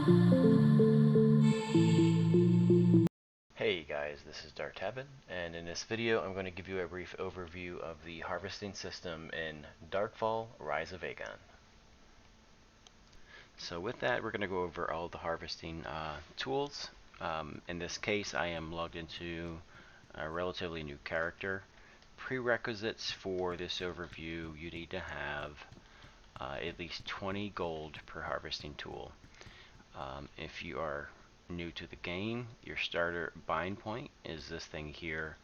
Hey guys, this is Darkfall, and in this video I'm going to give you a brief overview of the harvesting system in Darkfall Rise of Agon. So with that, we're going to go over all the harvesting tools. In this case, I am logged into a relatively new character. Prerequisites for this overview: you need to have at least 20 gold per harvesting tool. If you are new to the game, your starter bind point is this thing here.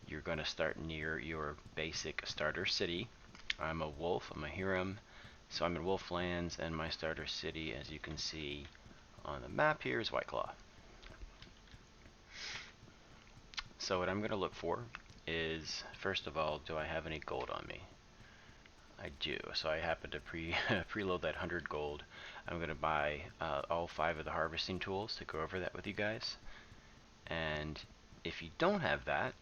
You're going to start near your basic starter city. I'm a wolf, I'm a Hiram, so I'm in Wolflands, and my starter city, as you can see on the map here, is Whiteclaw. So what I'm going to look for is, first of all, do I have any gold on me? I do, so I happen to preload that 100 gold. I'm going to buy all 5 of the harvesting tools to go over that with you guys. And if you don't have that,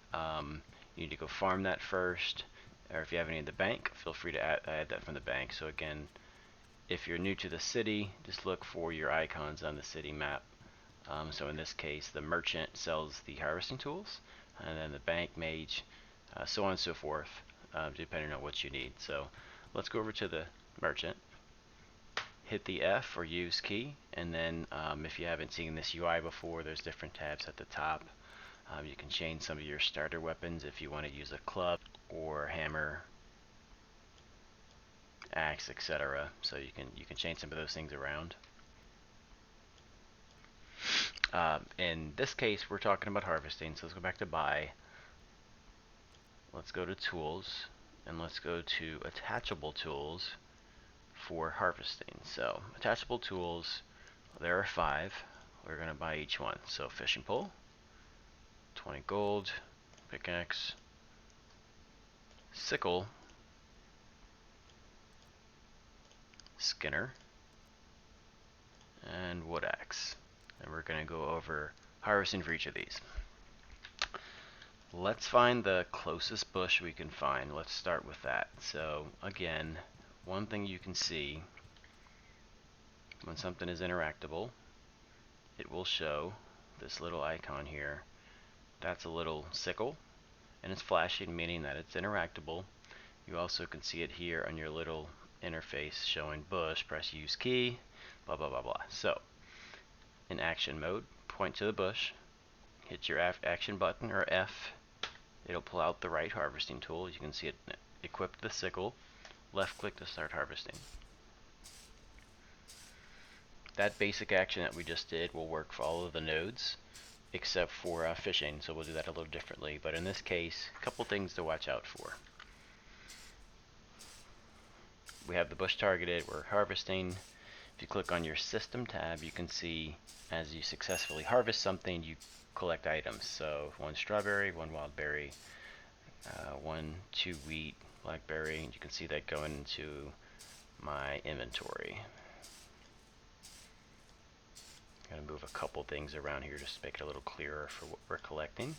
you need to go farm that first, or if you have any in the bank, feel free to add that from the bank. So again, if you're new to the city, just look for your icons on the city map. So in this case, the merchant sells the harvesting tools, and then the bank mage, so on and so forth, depending on what you need. So let's go over to the merchant, hit the F or use key, and then if you haven't seen this UI before, there's different tabs at the top. You can change some of your starter weapons if you want to use a club or hammer, axe, etc. So you can change some of those things around. In this case, we're talking about harvesting, so let's go back to buy. Let's go to tools, and let's go to attachable tools for harvesting. So attachable tools, there are 5. We're going to buy each one. So fishing pole, 20 gold, pickaxe, sickle, skinner, and wood axe. And we're going to go over harvesting for each of these. Let's find the closest bush we can find. Let's start with that. So again, one thing you can see when something is interactable, it will show this little icon here. That's a little sickle, and it's flashing, meaning that it's interactable. You also can see it here on your little interface showing bush. Press use key, blah blah blah blah. So in action mode, point to the bush, hit your action button or F. It'll pull out the right harvesting tool. You can see it equipped the sickle. Left click to start harvesting. That basic action that we just did will work for all of the nodes except for fishing, so we'll do that a little differently. But in this case, a couple things to watch out for. We have the bush targeted, we're harvesting. If you click on your system tab, you can see as you successfully harvest something, you collect items. So 1 strawberry, 1 wild berry, 2 wheat, blackberry, and you can see that going into my inventory. I'm going to move a couple things around here just to make it a little clearer for what we're collecting.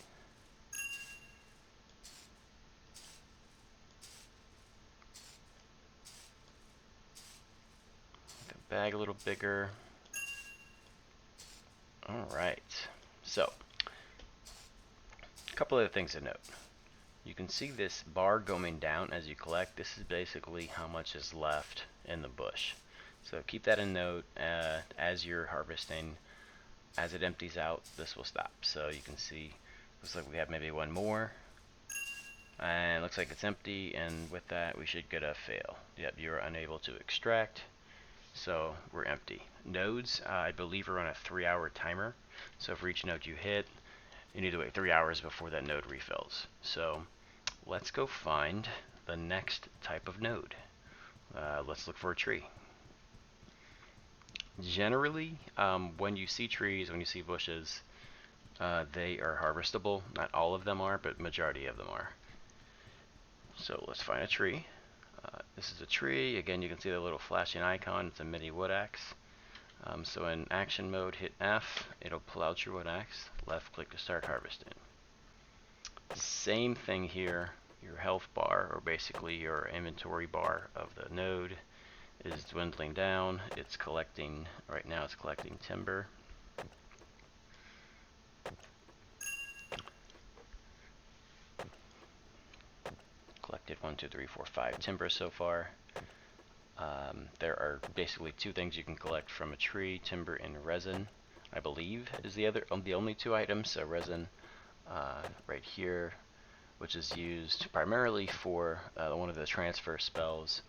Make the bag a little bigger. Alright, so a couple other things to note. You can see this bar going down as you collect. This is basically how much is left in the bush. So keep that in note as you're harvesting. As it empties out, this will stop. So you can see, looks like we have maybe 1 more. And it looks like it's empty, and with that we should get a fail. Yep, you're unable to extract. So we're empty. Nodes, I believe, are on a 3-hour timer. So for each node you hit, you need to wait 3 hours before that node refills. So let's go find the next type of node. Let's look for a tree. Generally, when you see trees, when you see bushes, they are harvestable. Not all of them are, but majority of them are. So let's find a tree. This is a tree. Again, you can see the little flashing icon. It's a mini wood axe. So in action mode, hit F. It'll pull out your wood axe. Left click to start harvesting. Same thing here. Your health bar, or basically your inventory bar of the node, is dwindling down. It's collecting, right now it's collecting timber. Collected 1, 2, 3, 4, 5 timber so far. There are basically two things you can collect from a tree: timber and resin, I believe, is the only two items. So resin right here, which is used primarily for one of the transfer spells,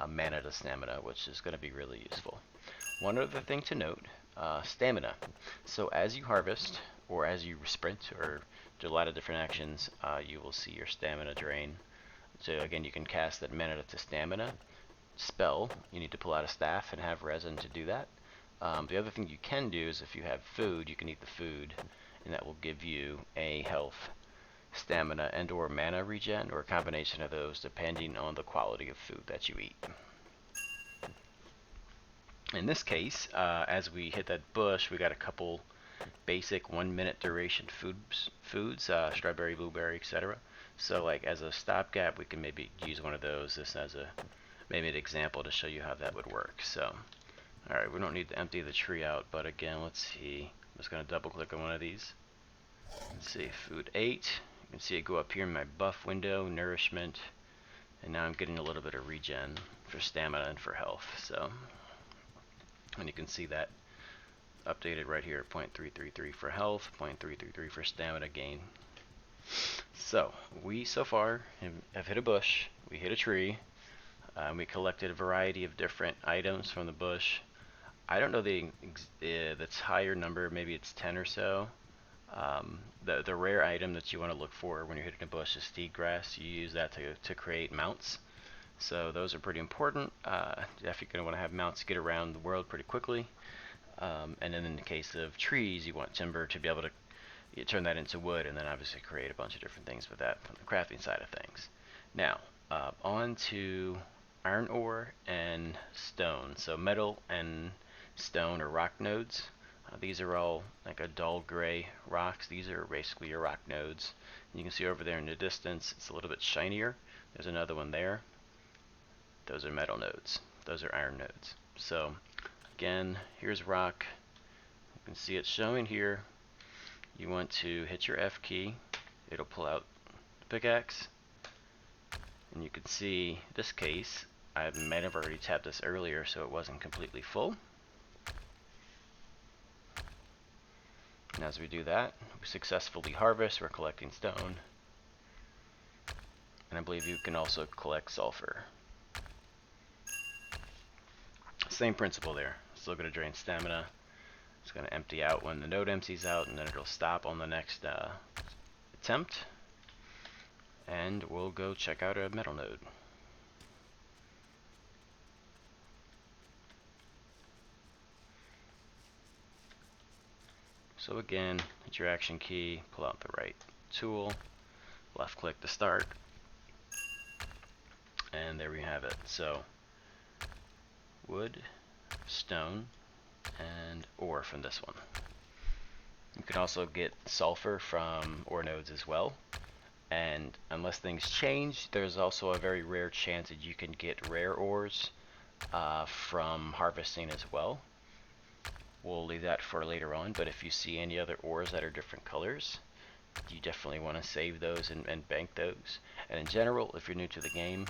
mana to stamina, which is going to be really useful. One other thing to note, stamina. So as you harvest, or as you sprint, or do a lot of different actions, you will see your stamina drain. So again, you can cast that mana to stamina spell. You need to pull out a staff and have resin to do that. The other thing you can do is if you have food, you can eat the food, and that will give you a health, stamina, and or mana regen, or a combination of those depending on the quality of food that you eat. In this case, as we hit that bush, we got a couple basic 1 minute duration foods, strawberry, blueberry, etc. So like as a stopgap, we can maybe use one of those, this as a maybe an example to show you how that would work. So alright, we don't need to empty the tree out, but again, let's see. I'm just going to double click on one of these. Let's see, food 8. You can see it go up here in my buff window, nourishment, and now I'm getting a little bit of regen for stamina and for health. So, and you can see that updated right here, 0.333 for health, 0.333 for stamina gain. So, we so far have hit a bush, we hit a tree, we collected a variety of different items from the bush. I don't know the higher number, maybe it's 10 or so. The rare item that you want to look for when you're hitting a bush is steed grass. You use that to create mounts. So those are pretty important. If you're going to want to have mounts to get around the world pretty quickly. And then in the case of trees, you want timber to be able to turn that into wood, and then obviously create a bunch of different things with that from the crafting side of things. Now, on to iron ore and stone. So metal and stone or rock nodes. These are all like a dull gray rocks. These are basically your rock nodes. And you can see over there in the distance, it's a little bit shinier. There's another one there. Those are metal nodes. Those are iron nodes. So again, here's rock. You can see it showing here. You want to hit your F key. It'll pull out the pickaxe. And you can see, in this case, I might have already tapped this earlier, so it wasn't completely full. And as we do that, we successfully harvest. We're collecting stone. And I believe you can also collect sulfur. Same principle there. Still going to drain stamina. It's going to empty out when the node empties out, and then it'll stop on the next attempt. And we'll go check out a metal node. So again, hit your action key, pull out the right tool, left click to start, and there we have it. So wood, stone, and ore from this one. You can also get sulfur from ore nodes as well, and unless things change, there's also a very rare chance that you can get rare ores from harvesting as well. We'll leave that for later on, but if you see any other ores that are different colors, you definitely want to save those and bank those. And in general, if you're new to the game,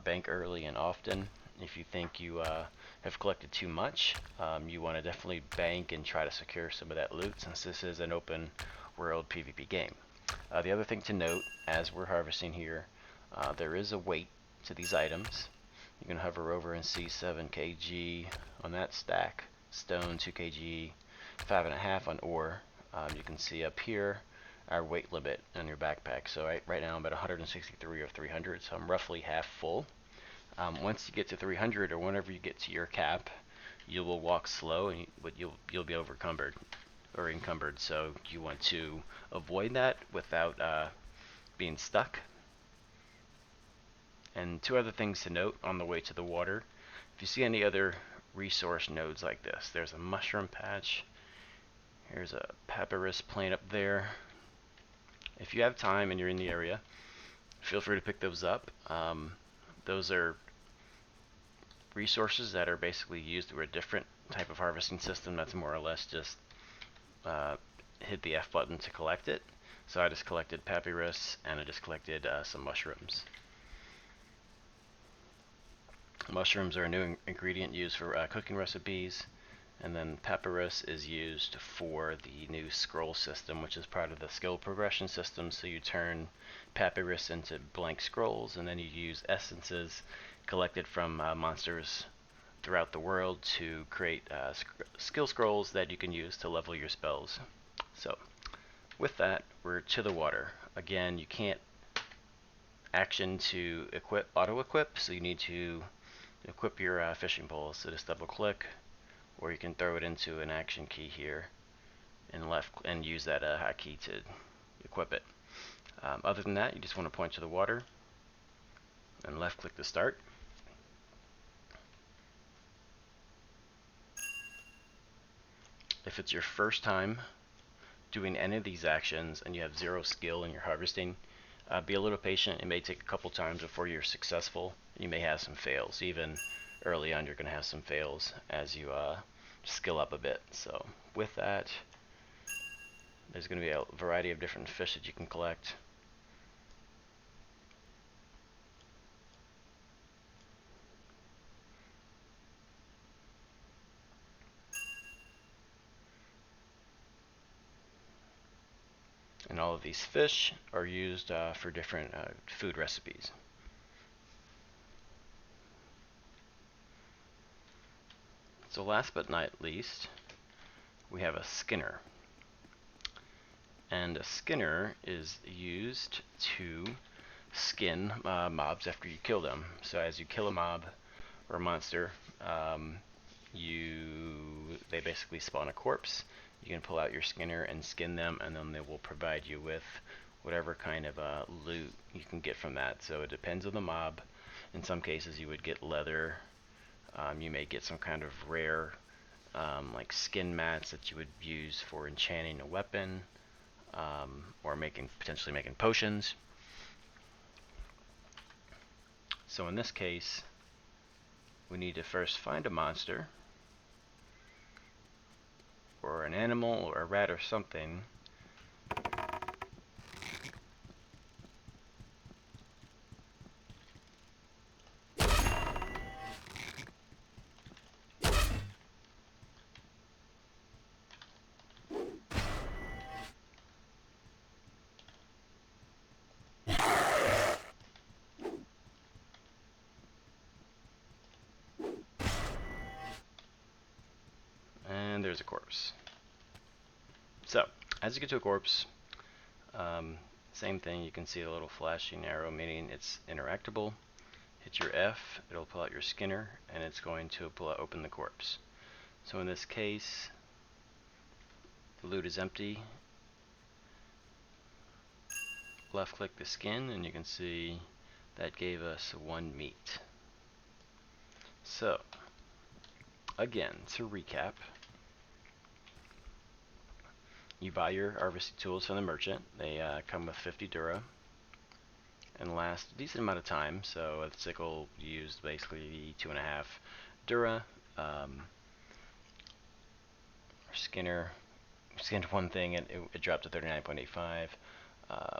bank early and often. If you think you have collected too much, you want to definitely bank and try to secure some of that loot, since this is an open world PvP game. The other thing to note, as we're harvesting here, there is a weight to these items. You can hover over and see 7 kg on that stack, stone 2 kg, 5.5 on ore. You can see up here our weight limit on your backpack. So right now I'm at 163 or 300, so I'm roughly half full. Once you get to 300, or whenever you get to your cap, you will walk slow, and you'll be overcumbered or encumbered. So you want to avoid that without being stuck. And two other things to note on the way to the water: if you see any other resource nodes like this, there's a mushroom patch, here's a papyrus plant up there. If you have time and you're in the area, feel free to pick those up. Those are resources that are basically used through a different type of harvesting system that's more or less just uh, hit the F button to collect it. So I just collected papyrus and I just collected some mushrooms. Mushrooms are a new ingredient used for cooking recipes, and then papyrus is used for the new scroll system, which is part of the skill progression system. So you turn papyrus into blank scrolls, and then you use essences collected from monsters throughout the world to create skill scrolls that you can use to level your spells. So with that, we're to the water. Again, you can't action to auto equip, so you need to equip your fishing pole. So just double click, or you can throw it into an action key here and use that hotkey to equip it. Other than that, you just want to point to the water and left click to start. If it's your first time doing any of these actions and you have 0 skill in your harvesting, be a little patient. It may take a couple times before you're successful. You may have some fails. Even early on, you're going to have some fails as you skill up a bit. So with that, there's going to be a variety of different fish that you can collect. And all of these fish are used for different food recipes. So last but not least, we have a skinner. And a skinner is used to skin mobs after you kill them. So as you kill a mob or a monster, they basically spawn a corpse. You can pull out your skinner and skin them, and then they will provide you with whatever kind of loot you can get from that. So it depends on the mob. In some cases you would get leather. You may get some kind of rare like skin mats that you would use for enchanting a weapon, or potentially making potions. So in this case, we need to first find a monster or an animal or a rat or something. And there's a corpse. So, as you get to a corpse, same thing, you can see a little flashing arrow meaning it's interactable. Hit your F, it'll pull out your skinner, and it's going to open the corpse. So in this case, the loot is empty. Left click the skin, and you can see that gave us 1 meat. So, again, to recap, you buy your harvesting tools from the merchant. They come with 50 Dura and last a decent amount of time. So a sickle used basically 2.5 Dura. Our skinner skinned one thing and it dropped to 39.85.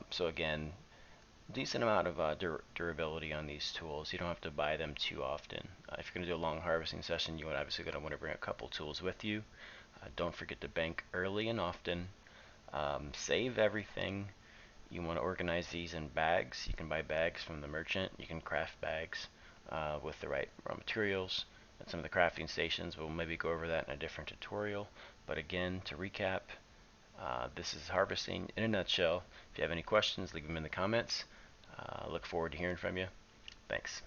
So again, decent amount of durability on these tools. You don't have to buy them too often. If you're going to do a long harvesting session, you obviously going to want to bring a couple tools with you. Don't forget to bank early and often. Save everything. You want to organize these in bags. You can buy bags from the merchant. You can craft bags with the right raw materials at some of the crafting stations. We'll maybe go over that in a different tutorial. But again, to recap, this is harvesting in a nutshell. If you have any questions, leave them in the comments. Look forward to hearing from you. Thanks.